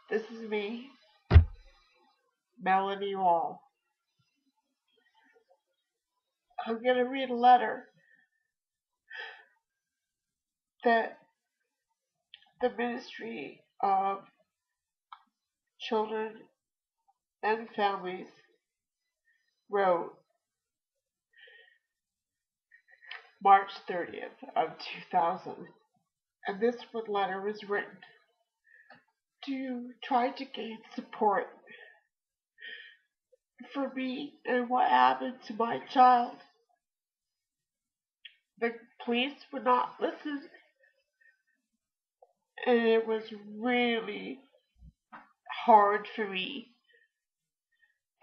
This is me, Melanie Wall. I'm going to read a letter that the Ministry of Children and Families wrote March 30th of 2000. And this letter was written to try to gain support for me and what happened to my child. The police would not listen, and it was really hard for me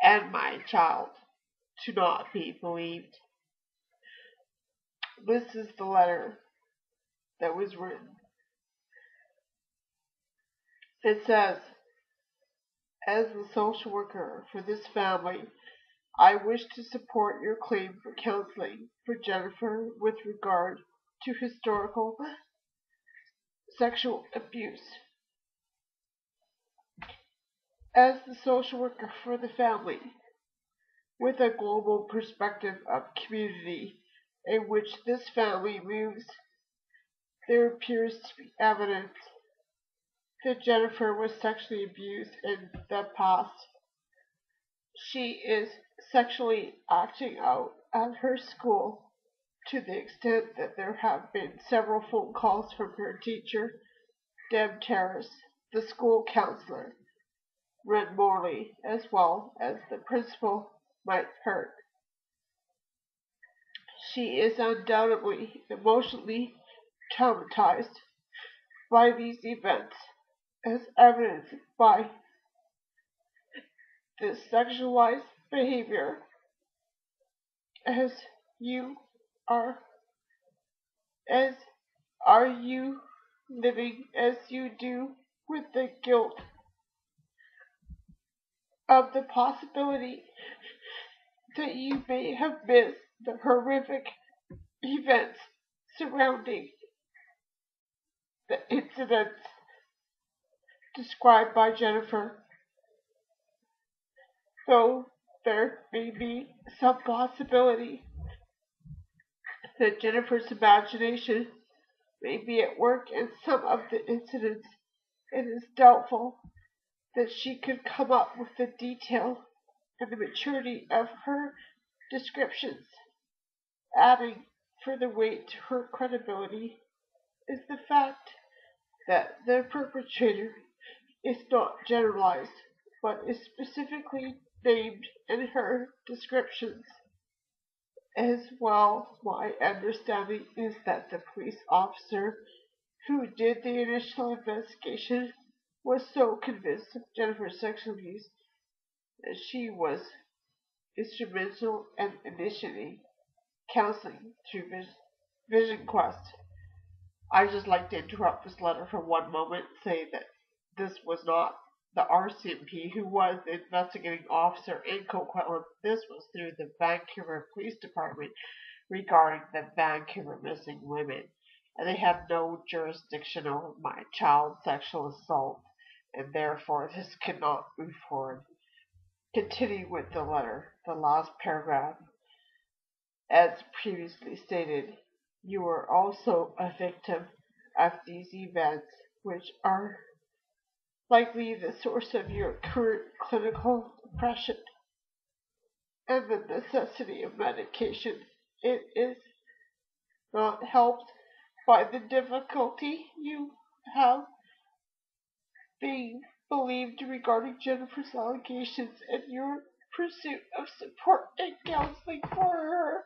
and my child to not be believed. This is the letter that was written. It says, as the social worker for this family, I wish to support your claim for counseling for Jennifer with regard to historical sexual abuse. As the social worker for the family, with a global perspective of community in which this family moves, there appears to be evidence that Jennifer was sexually abused in the past. She is sexually acting out at her school to the extent that there have been several phone calls from her teacher, Deb Terrace, the school counselor, Red Morley, as well as the principal, Mike Hurt. She is undoubtedly emotionally traumatized by these events, as evidenced by this sexualized behavior, as you are as are you living as you do with the guilt of the possibility that you may have missed the horrific events surrounding the incidents described by Jennifer. Though there may be some possibility that Jennifer's imagination may be at work in some of the incidents, it is doubtful that she could come up with the detail and the maturity of her descriptions. Adding further weight to her credibility is the fact that the perpetrator is not generalized, but is specifically named in her descriptions. As well, my understanding is that the police officer who did the initial investigation was so convinced of Jennifer's sexual abuse that she was instrumental in initiating counseling through Vision Quest. I just like to interrupt this letter for one moment and say that this was not the RCMP who was the investigating officer in Coquitlam. This was through the Vancouver Police Department regarding the Vancouver missing women. And they had no jurisdiction over my child's sexual assault, and therefore this could not move forward. Continuing with the letter, the last paragraph. As previously stated, you were also a victim of these events, which are likely the source of your current clinical depression and the necessity of medication. It is not helped by the difficulty you have being believed regarding Jennifer's allegations and your pursuit of support and counseling for her.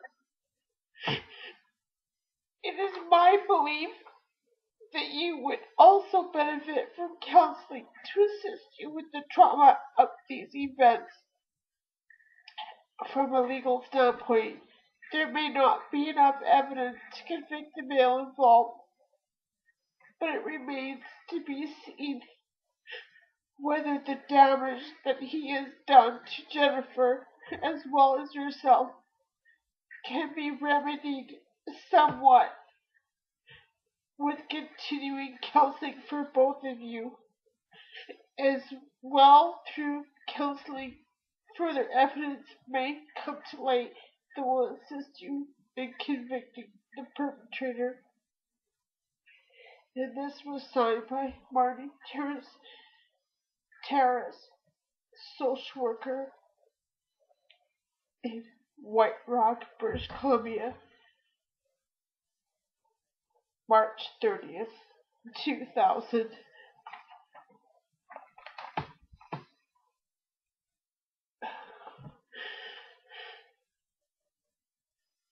It is my belief that you would also benefit from counseling to assist you with the trauma of these events. From a legal standpoint, there may not be enough evidence to convict the male involved, but it remains to be seen whether the damage that he has done to Jennifer, as well as yourself, can be remedied somewhat with continuing counseling for both of you. As well, through counseling, further evidence may come to light that will assist you in convicting the perpetrator. And this was signed by Marty Terrace, social worker in White Rock, British Columbia, March 30th, 2000.